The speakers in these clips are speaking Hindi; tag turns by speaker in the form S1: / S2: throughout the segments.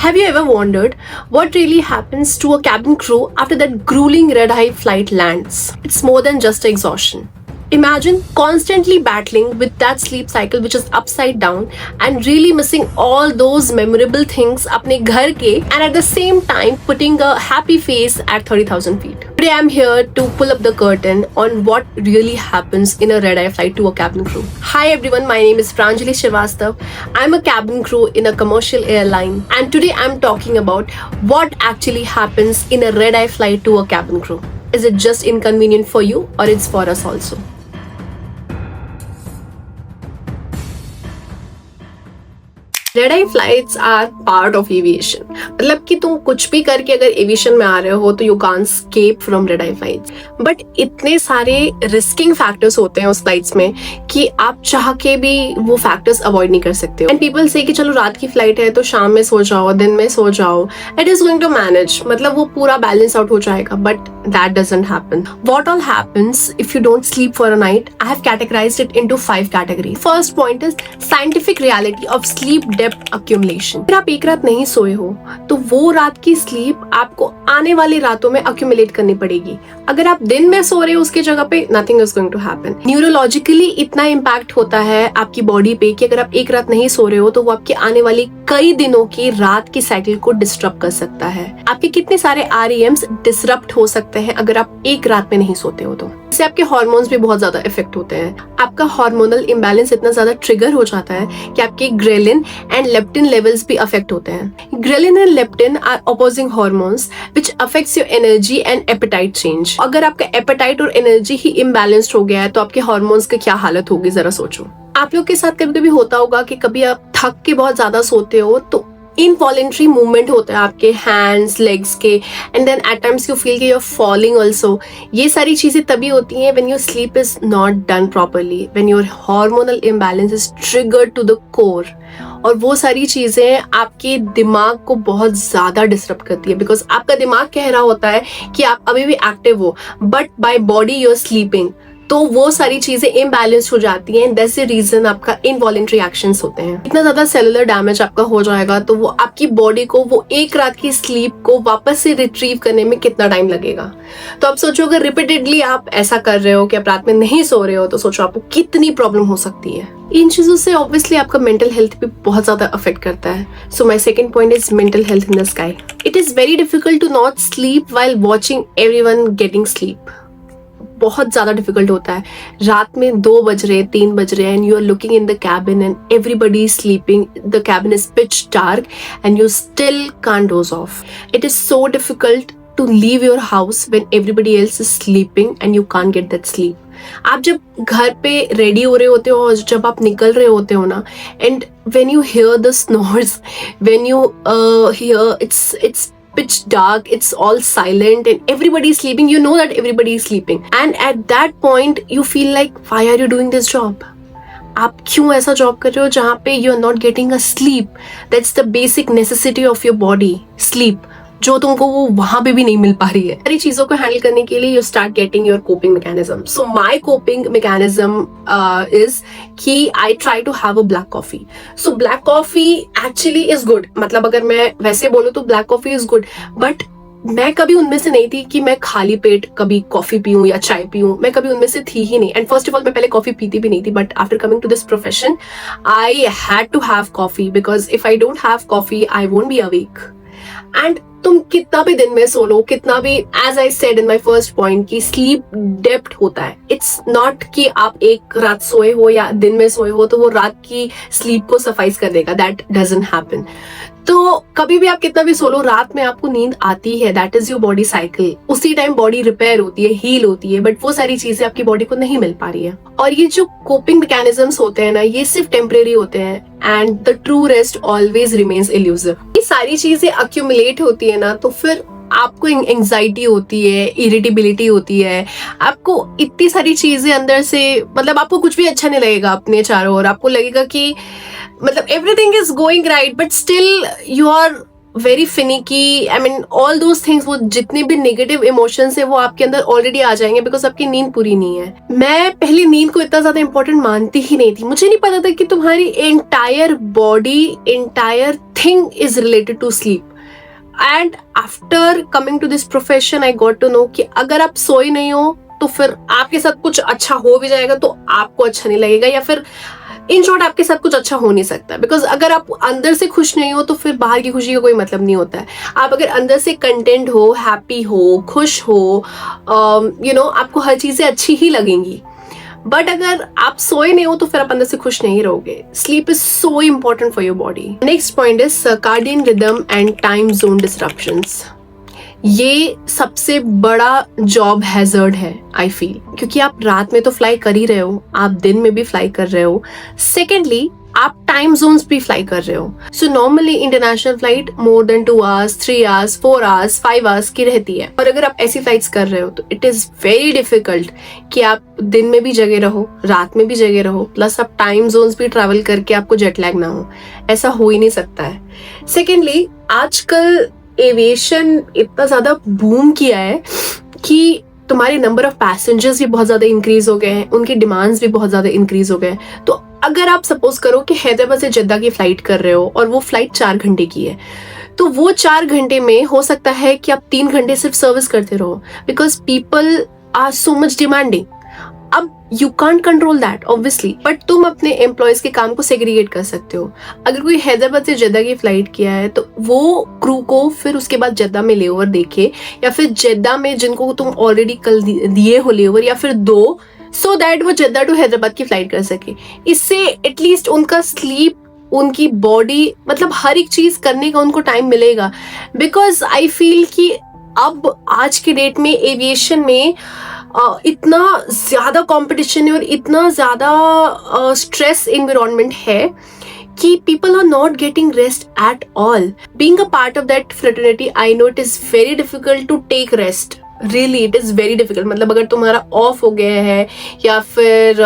S1: Have you ever wondered what really happens to a cabin crew after that grueling red-eye flight lands? It's more than just exhaustion. Imagine constantly battling with that sleep cycle which is upside down and really missing all those memorable things अपने घर के and at the same time putting a happy face at 30,000 feet. Today I'm here to pull up the curtain on what really happens in a red-eye flight to a cabin crew. Hi everyone, my name is Pranjali Srivastav. I'm a cabin crew in a commercial airline and today I'm talking about what actually happens in a red-eye flight to a cabin crew. Is it just inconvenient for you or it's for us also? Red eye flights are part of aviation. मतलब कि तुम कुछ भी करके अगर एविएशन में आ रहे हो तो you can't escape from red eye flights. But इतने सारे रिस्किंग फैक्टर्स होते हैं उस फ्लाइट्स में कि आप चाह के भी वो फैक्टर्स अवॉइड नहीं कर सकते. एंड पीपल से कि चलो रात की फ्लाइट है तो शाम में सो जाओ, दिन में सो जाओ, it is going to manage, मतलब वो पूरा बैलेंस आउट हो जाएगा. But that doesn't happen. What all happens if you don't sleep for a night? I have categorized it into 5 categories. First point is scientific reality of sleep debt accumulation. अगर आप एक रात नहीं सोए हो तो वो रात की स्लीप आपको आने वाली रातों में accumulate करनी पड़ेगी. अगर आप दिन में सो रहे हो उसकी जगह पे nothing is going to happen. Neurologically इतना इम्पैक्ट होता है आपकी बॉडी पे कि अगर आप एक रात नहीं सो रहे हो तो वो आपकी आने वाली कई दिनों की रात की साइकिल को डिस्टर्ब कर सकता है. आपके कितने सारे REMs डिसरप्ट हो सकते हैं अगर आप एक रात में नहीं सोते हो तो. इससे आपके हार्मोन्स भी बहुत ज्यादा इफेक्ट होते हैं. आपका हार्मोनल इम्बैलेंस इतना ज्यादा ट्रिगर हो जाता है कि आपके ग्रेलिन एंड लेप्टिन लेवल्स भी अफेक्ट होते हैं. Ghrelin and leptin are opposing hormones which affects your energy and appetite change. अगर आपका एपेटाइट और एनर्जी ही इम्बैलेंस्ड हो गया है तो आपके हार्मोन्स की क्या हालत होगी जरा सोचो. आप लोग के साथ कभी कभी होता होगा कि कभी आप थक के बहुत ज्यादा सोते हो तो इनवॉलेंट्री मूवमेंट होता है आपके हैंड्स लेग्स के and then at times you feel कि यू आर फॉलिंग ऑल्सो. ये सारी चीजें तभी होती हैं when your sleep is not done properly, when your hormonal imbalance is triggered to the core. और वो सारी चीजें आपके दिमाग को बहुत ज्यादा डिस्टर्ब करती है बिकॉज आपका दिमाग कह रहा होता है कि आप अभी भी एक्टिव हो but by body you are sleeping. तो वो सारी चीजें इम्बैलेंस हो जाती हैं. दैट्स द रीजन आपका इनवॉलेंट्री एक्शंस होते हैं. इतना ज्यादा सेलुलर डैमेज आपका हो जाएगा तो वो आपकी बॉडी को वो एक रात की स्लीप को वापस से रिट्रीव करने में कितना टाइम लगेगा. तो आप सोचो अगर रिपीटेडली आप ऐसा कर रहे हो कि आप रात में नहीं सो रहे हो तो सोचो आपको कितनी प्रॉब्लम हो सकती है. इन चीजों से ऑब्वियसली आपका मेंटल हेल्थ भी बहुत ज्यादा अफेक्ट करता है. So my second point is mental health in the sky. It is very difficult to not sleep while watching everyone getting sleep. बहुत ज्यादा डिफिकल्ट होता है. रात में 2 बज रहे 3 बज रहे and you are looking in the cabin and everybody is sleeping. The cabin is pitch dark and you still can't doze off. It is so difficult to leave your house when everybody else is sleeping and you can't get that sleep. आप जब घर पे रेडी हो रहे होते हो और जब आप निकल रहे होते हो ना and when you here the snores, when you here it's pitch dark, it's all silent and everybody is sleeping, you know that everybody is sleeping and at that point you feel like why are you doing this job? आप क्यों ऐसा जॉब कर रहे हो जहाँ पे you are not getting a sleep? That's the basic necessity of your body, sleep, जो तुमको वो वहां पे भी नहीं मिल पा रही है. सारी चीजों को हैंडल करने के लिए you start getting your coping mechanism. So my coping mechanism is कि I try to have a black coffee. So black coffee actually is good. मतलब अगर मैं वैसे बोलूँ तो black coffee is good but मैं कभी उनमें से नहीं थी कि मैं खाली पेट कभी कॉफी पीऊं या चाय पीऊं. मैं कभी उनमें से थी ही नहीं. एंड फर्स्ट ऑफ ऑल मैं पहले कॉफी पीती भी नहीं थी but after coming to this profession I had to have coffee because if I don't have coffee I won't be awake. And तुम कितना भी दिन में सो लो, कितना भी, as I said in my first point कि स्लीप डेप्थ होता है. इट्स नॉट कि आप एक रात सोए हो या दिन में सोए हो तो वो रात की स्लीप को सफाइज कर देगा. That doesn't happen. तो कभी भी आप कितना भी सो लो रात में आपको नींद आती है. That is your body cycle. उसी टाइम बॉडी रिपेयर होती है, हील होती है बट वो सारी चीजें आपकी बॉडी को नहीं मिल पा रही है. और ये जो कोपिंग मैकेनिज्म्स होते हैं ना ये सिर्फ टेम्परेरी होते हैं and the true rest always remains elusive. ये सारी चीजें अक्यूमुलेट होती है ना तो फिर आपको एंजाइटी होती है, इरिटेबिलिटी होती है, आपको इतनी सारी चीजें अंदर से, मतलब आपको कुछ भी अच्छा नहीं लगेगा अपने चारों ओर. आपको लगेगा कि मतलब everything is going right but still you are very finicky, I mean all those things, वो जितने भी नेगेटिव इमोशंस है वो आपके अंदर ऑलरेडी आ जाएंगे बिकॉज आपकी नींद पूरी नहीं है। मैं पहले नींद को इतना ज्यादा इंपॉर्टेंट मानती ही नहीं थी। मुझे नहीं पता था कि तुम्हारी entire body, entire thing is related to sleep. And after coming to this profession I got to know कि अगर आप सोए नहीं हो तो फिर आपके साथ कुछ अच्छा हो भी जाएगा तो आपको अच्छा नहीं लगेगा, या फिर इन शॉर्ट आपके साथ कुछ अच्छा हो नहीं सकता। बिकॉज अगर आप अंदर से खुश नहीं हो तो फिर बाहर की खुशी का कोई मतलब नहीं होता है। आप अगर अंदर से कंटेंट हो, हैप्पी हो, खुश हो, आपको हर चीजें अच्छी ही लगेंगी। बट अगर आप सोए नहीं हो तो फिर आप अंदर से खुश नहीं रहोगे। Sleep is so important for your body. Next point is circadian rhythm and time zone disruptions. ये सबसे बड़ा जॉब हैजर्ड है आई फील, क्योंकि आप रात में तो फ्लाई कर ही रहे हो, आप दिन में भी फ्लाई कर रहे हो, सेकेंडली आप टाइम जोन्स भी फ्लाई कर रहे हो। So normally international flight more than 2 hours, 3 hours, 4 hours, 5 hours की रहती है। और अगर आप ऐसी फ्लाइट्स कर रहे हो तो इट इज वेरी डिफिकल्ट कि आप दिन में भी जगे रहो, रात में भी जगे रहो, प्लस आप टाइम जोन्स भी ट्रैवल करके आपको जेट लैग ना हो। ऐसा हो ही नहीं सकता है। सेकेंडली आजकल एविएशन इतना ज्यादा बूम किया है कि तुम्हारे नंबर ऑफ पैसेंजर्स भी बहुत ज्यादा इंक्रीज हो गए हैं, उनकी डिमांड्स भी बहुत ज्यादा इंक्रीज हो गए हैं। तो अगर आप सपोज करो कि हैदराबाद से जद्दा की फ्लाइट कर रहे हो और वो फ्लाइट 4 घंटे की है, तो वो 4 घंटे में हो सकता है कि आप 3 घंटे सिर्फ सर्विस करते रहो because people are so much demanding. अब you can't control that obviously, but तुम अपने एम्प्लॉयज के काम को सेग्रीगेट कर सकते हो। अगर कोई हैदराबाद से जद्दा की फ्लाइट किया है तो वो क्रू को फिर उसके बाद जद्दा में लेओवर देखे, या फिर जद्दा में जिनको तुम ऑलरेडी कल दिए हो लेओवर, या फिर 2, सो दैट वो जद्दा टू हैदराबाद की फ्लाइट कर सके। इससे एटलीस्ट उनका स्लीप, उनकी बॉडी, मतलब हर एक चीज करने का उनको टाइम मिलेगा। बिकॉज आई फील कि अब आज के डेट में एविएशन में इतना ज्यादा कंपटीशन है और इतना ज्यादा स्ट्रेस एनवायरनमेंट है कि people are not getting rest at all. Being a part of that fraternity, I know it is very difficult to take rest. Really, it is very difficult. मतलब अगर तुम्हारा ऑफ हो गया है, या फिर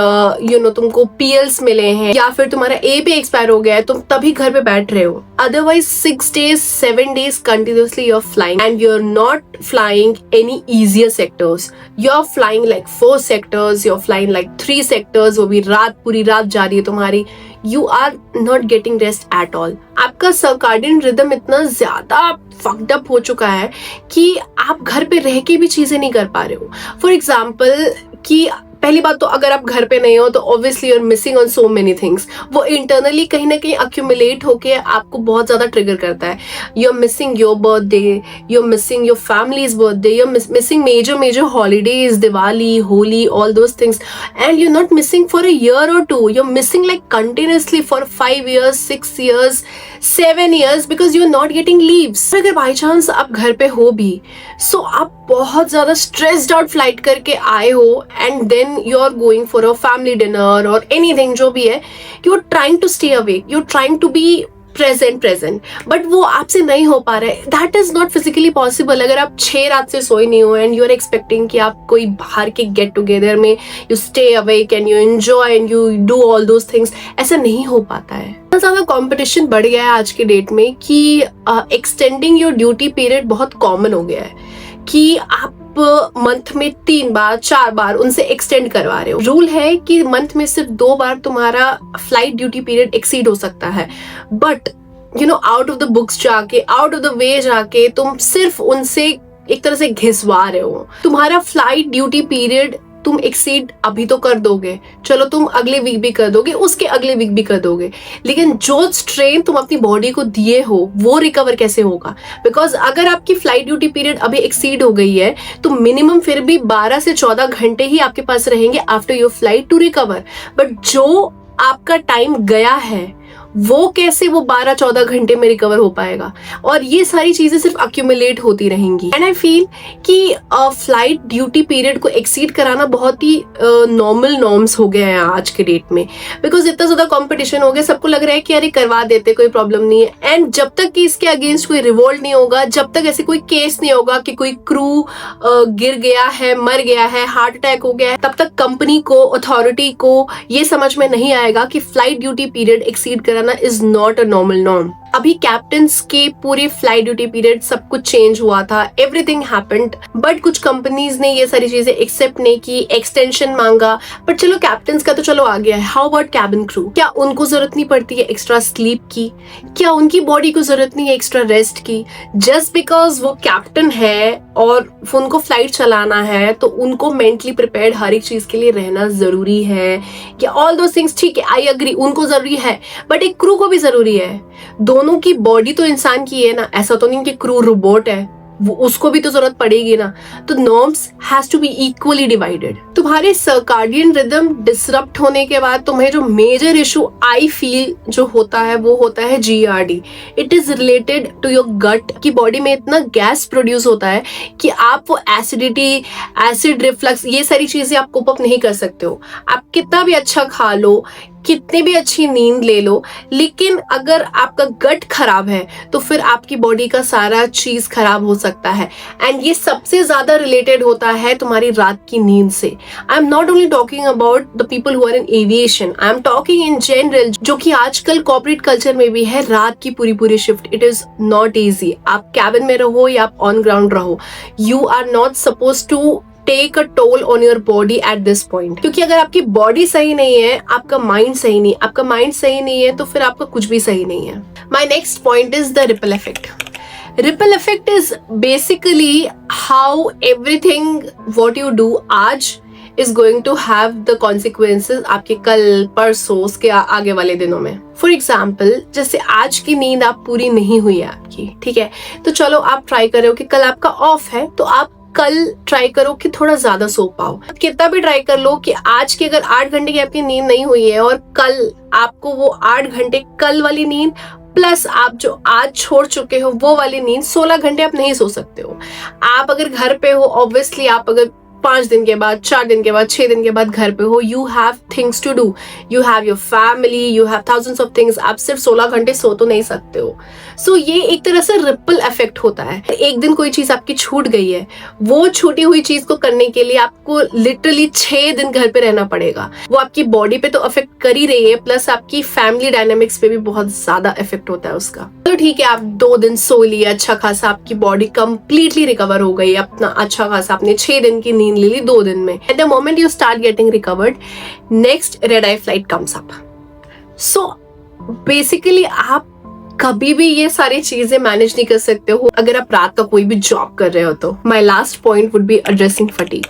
S1: तुमको PLs मिले हैं, या फिर तुम्हारा A पे एक्सपायर हो गया है, तुम तभी घर पे बैठ रहे हो। Otherwise 6 days, 7 days continuously you're flying and you're not flying any easier sectors. You're flying like 4 sectors, you're flying like 3 sectors, वो भी रात, पूरी रात जा रही है तुम्हारी। You are not getting rest at all. आपका सर्काडियन रिदम इतना ज्यादा फक्ड अप हो चुका है कि आप घर पे रह के भी चीजें नहीं कर पा रहे हो। फॉर एग्जाम्पल कि पहली बात तो अगर आप घर पे नहीं हो तो obviously you are missing on so many things. वो इंटरनली कहीं ना कहीं अक्यूमुलेट होके आपको बहुत ज्यादा ट्रिगर करता है। You are missing your birthday, you are missing your family's birthday, you are missing major holidays, Diwali, Holi, all those things, and you are not missing for a year और 2, you are missing like continuously for 5 years, 6 years, 7 years because you are not getting leaves. अगर बाई चांस आप घर पे हो भी, सो आप बहुत ज्यादा स्ट्रेस्ड आउट फ्लाइट करके आए हो and then you are going for a family dinner और एनीथिंग जो भी है, you are trying to stay awake, you are trying to be present, but वो आपसे नहीं हो पा रहा है। That is not physically possible. अगर आप 6 रात से सोए नहीं हो एंड यू आर एक्सपेक्टिंग कि आप कोई बाहर के गेट टुगेदर में you stay awake and you enjoy and you do all those things, ऐसा नहीं हो पाता है। इतना ज्यादा कंपटीशन बढ़ गया है आज के डेट में कि एक्सटेंडिंग योर ड्यूटी पीरियड बहुत कॉमन हो गया है कि आप मंथ में 3 बार 4 बार उनसे एक्सटेंड करवा रहे हो। रूल है कि मंथ में सिर्फ 2 बार तुम्हारा फ्लाइट ड्यूटी पीरियड एक्सीड हो सकता है, but out of the books जाके, आउट ऑफ द वे जाके तुम सिर्फ उनसे एक तरह से घिसवा रहे हो। तुम्हारा फ्लाइट ड्यूटी पीरियड तुम एक्सीड अभी तो कर दोगे, चलो तुम अगले वीक भी कर दोगे, उसके अगले वीक भी कर दोगे, लेकिन जो स्ट्रेन तुम अपनी बॉडी को दिए हो वो रिकवर कैसे होगा? बिकॉज अगर आपकी फ्लाइट ड्यूटी पीरियड अभी एक्सीड हो गई है तो मिनिमम फिर भी 12 से 14 घंटे ही आपके पास रहेंगे after your flight to recover. But जो आपका टाइम गया है वो कैसे वो 12-14 घंटे में रिकवर हो पाएगा? और ये सारी चीजें सिर्फ अक्यूमुलेट होती रहेंगी। एंड आई फील कि फ्लाइट ड्यूटी पीरियड को एक्सीड कराना बहुत ही नॉर्मल नॉर्म्स हो गया है आज के डेट में, बिकॉज इतना ज्यादा कंपटीशन हो गया, सबको लग रहा है कि अरे करवा देते, कोई प्रॉब्लम नहीं है। एंड जब तक कि इसके अगेंस्ट कोई रिवोल्ट नहीं होगा, जब तक ऐसे कोई केस नहीं होगा कि कोई क्रू गिर गया है, मर गया है, हार्ट अटैक हो गया है, तब तक कंपनी को, अथॉरिटी को ये समझ में नहीं आएगा कि फ्लाइट ड्यूटी पीरियड एक्सीड कराना is not a normal norm. अभी कैप्टन्स के पूरे फ्लाइट ड्यूटी पीरियड सब कुछ चेंज हुआ था, एवरीथिंग हैपेंड, बट कुछ कंपनीज ने ये सारी चीजें एक्सेप्ट नहीं की, एक्सटेंशन मांगा। बट चलो कैप्टन्स का तो चलो आ गया है, हाउ अबाउट कैबिन क्रू? क्या उनको जरूरत नहीं पड़ती है एक्स्ट्रा स्लीप की? क्या उनकी बॉडी को जरूरत नहीं है एक्स्ट्रा रेस्ट की? जस्ट बिकॉज वो कैप्टन है और उनको फ्लाइट चलाना है तो उनको मेंटली प्रिपेयर्ड हर एक चीज के लिए रहना जरूरी है। क्या ऑल दो थिंग्स ठीक है, आई अग्री, उनको जरूरी है, बट एक क्रू को भी जरूरी है। दोनों की बॉडी तो इंसान की है ना, ऐसा तो नहीं कि क्रू रोबोट है, वो उसको भी तो जरूरत पड़ेगी ना। तो norms has to be equally divided. तुम्हारे सर्काडियन रिदम डिसरप्ट होने के बाद तुम्हें जो मेजर इशू आई फील जो होता है वो होता है GERD। It is related to your gut की बॉडी में इतना गैस प्रोड्यूस होता है कि आप वो एसिडिटी, एसिड रिफ्लक्स, ये सारी चीजें आप कोप अप नहीं कर सकते हो। आप कितना भी अच्छा खा लो, कितनी भी अच्छी नींद ले लो, लेकिन अगर आपका गट खराब है तो फिर आपकी बॉडी का सारा चीज खराब हो सकता है। एंड ये सबसे ज्यादा रिलेटेड होता है तुम्हारी रात की नींद से। I am not only talking about the people who are in aviation, I am talking in general, जो कि आजकल कॉर्पोरेट कल्चर में भी है। रात की पूरी shift, it is not easy. आप कैबिन में रहो या आप ऑन ग्राउंड रहो, you are not suppose to take a toll on your body at this point. क्योंकि अगर आपकी बॉडी सही नहीं है, आपका माइंड सही नहीं, आपका माइंड सही नहीं है तो फिर आपका कुछ भी सही नहीं है। My next point is the ripple effect. Ripple effect is basically how everything what you do आज is going to have the consequences आपके कल, परसों, उसके आगे वाले दिनों में। फॉर एग्जाम्पल, जैसे आज की नींद आप पूरी नहीं हुई है आपकी, ठीक है, तो चलो आप ट्राई कर रहे हो कि कल आपका ऑफ है तो आप कल ट्राई करो कि थोड़ा ज्यादा सो पाओ। कितना भी ट्राई कर लो कि आज की अगर 8 घंटे की आपकी नींद नहीं हुई है और कल आपको वो 8 घंटे कल वाली नींद प्लस आप जो आज छोड़ चुके हो वो वाली नींद, 16 घंटे आप नहीं सो सकते हो। आप अगर घर पे हो, ऑब्वियसली आप अगर 5 दिन के बाद, 4 दिन के बाद, 6 दिन के बाद घर पे हो, you have things to do, you have your family, you have thousands of things. आप सिर्फ 16 घंटे सो तो नहीं सकते हो। सो ये एक तरह से रिपल इफेक्ट होता है। एक दिन कोई चीज आपकी छूट गई है, वो छूटी हुई चीज को करने के लिए आपको लिटरली 6 दिन घर पे रहना पड़ेगा। वो आपकी बॉडी पे तो इफेक्ट कर ही रही है, प्लस आपकी फैमिली डायनामिक्स पे भी बहुत ज्यादा इफेक्ट होता है उसका। तो ठीक है, आप 2 दिन सो लिए, अच्छा खासा आपकी बॉडी कंप्लीटली रिकवर हो गई, अपना अच्छा खासा आपने 6 दिन की नींद ले ली 2 दिन में। At the moment you start getting recovered, next red I flight comes up. So basically आप कभी भी ये सारी चीजें मैनेज नहीं कर सकते हो अगर आप रात का कोई भी जॉब कर रहे हो तो। My last point would be addressing fatigue.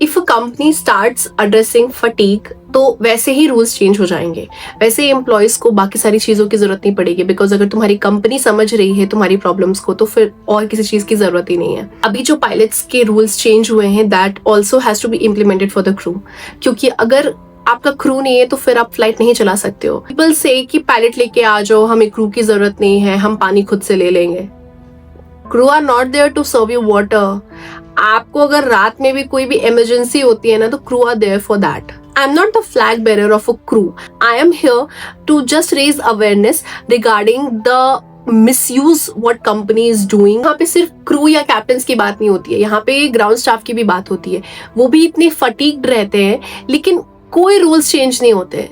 S1: If a company starts addressing fatigue तो वैसे ही रूल्स चेंज हो जाएंगे, वैसे ही एम्प्लॉयज को बाकी सारी चीजों की जरूरत नहीं पड़ेगी। बिकॉज अगर तुम्हारी कंपनी समझ रही है तुम्हारी प्रॉब्लम्स को तो फिर और किसी चीज की जरूरत ही नहीं है। अभी जो पायलट्स के रूल्स चेंज हुए हैं, that also has to be implemented for the crew. क्योंकि अगर आपका क्रू नहीं है तो फिर आप फ्लाइट नहीं चला सकते हो। पीपल से कि पायलट लेके आ जाओ, हमें क्रू की जरूरत नहीं है, हम पानी खुद से ले लेंगे। Crew are not there to serve you water. आपको अगर रात में भी कोई भी इमरजेंसी होती है ना, तो crew are there for that. I am not the flag bearer of a crew. I am here to just raise awareness regarding the misuse what company is doing. यहाँ पे सिर्फ क्रू या कैप्टन्स की बात नहीं होती है, यहाँ पे ग्राउंड स्टाफ की भी बात होती है। वो भी इतने फटीग्ड रहते हैं लेकिन कोई रूल्स चेंज नहीं होते।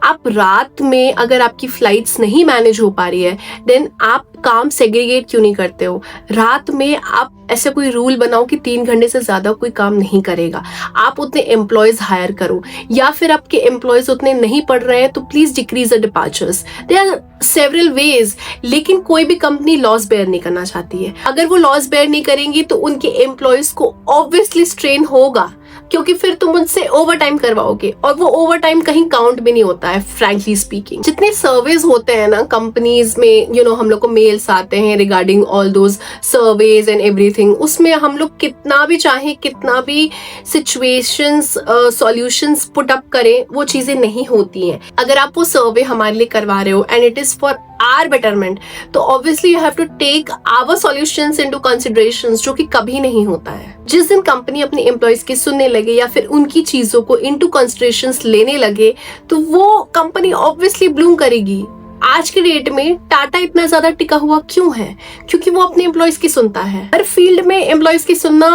S1: आप रात में अगर आपकी फ्लाइट्स नहीं मैनेज हो पा रही है, देन आप काम सेग्रीगेट क्यों नहीं करते हो? रात में आप ऐसे कोई रूल बनाओ कि 3 घंटे से ज्यादा कोई काम नहीं करेगा। आप उतने एम्प्लॉयज हायर करो, या फिर आपके एम्प्लॉयज उतने नहीं पढ़ रहे हैं तो please decrease the departures. There are several ways. लेकिन कोई भी कंपनी लॉस बेयर नहीं करना चाहती है। अगर वो लॉस बेयर नहीं करेंगी तो उनके एम्प्लॉयज को ऑब्वियसली स्ट्रेन होगा, क्योंकि फिर तुम उनसे ओवर टाइम करवाओगे और वो ओवर टाइम कहीं काउंट भी नहीं होता है। फ्रैंकली स्पीकिंग, जितने सर्वेज होते हैं ना कंपनीज में, हम लोग को मेल्स आते हैं regarding all those surveys and everything, उसमें हम लोग कितना भी चाहे, कितना भी सिचुएशंस सॉल्यूशंस पुट अप करें, वो चीजें नहीं होती हैं। अगर आप वो सर्वे हमारे लिए करवा रहे हो and it is for our betterment, तो obviously you have to take our solutions into considerations, जो कि कभी नहीं होता है। जिस दिन कंपनी अपने एम्प्लॉयज की सुनने लगे या फिर उनकी चीजों को इनटू कंसिडरेशंस लेने लगे, तो वो कंपनी ऑब्वियसली ब्लूम करेगी। आज के डेट में टाटा इतना ज्यादा टिका हुआ क्यों है? क्योंकि वो अपने एम्प्लॉयज की सुनता है। हर फील्ड में एम्प्लॉयज की सुनना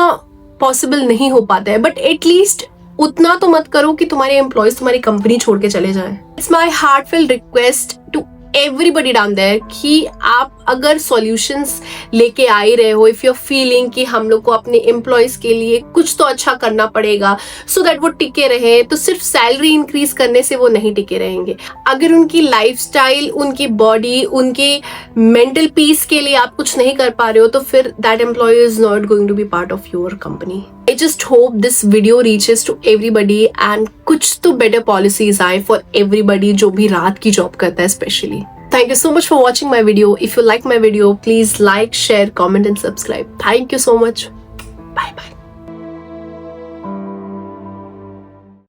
S1: पॉसिबल नहीं हो पाता है, बट एटलीस्ट उतना तो मत करो कि तुम्हारे एम्प्लॉयज तुम्हारी कंपनी छोड़ के चले जाएं। It's my heartfelt request to everybody down there कि आप अगर सॉल्यूशंस लेके आ ही रहे हो, इफ यू आर फीलिंग कि हम लोग को अपने एम्प्लॉयज के लिए कुछ तो अच्छा करना पड़ेगा सो दैट वो टिके रहे, तो सिर्फ सैलरी इंक्रीज करने से वो नहीं टिके रहेंगे। अगर उनकी लाइफस्टाइल, उनकी बॉडी, उनके मेंटल पीस के लिए आप कुछ नहीं कर पा रहे हो, तो फिर that employee is not going to be part of your company. I just hope this video reaches to everybody and कुछ तो better policies आए for everybody जो भी रात की जॉब करता है especially. Thank you so much for watching my video. If you like my video, please like, share, comment and subscribe. Thank you so much. Bye bye.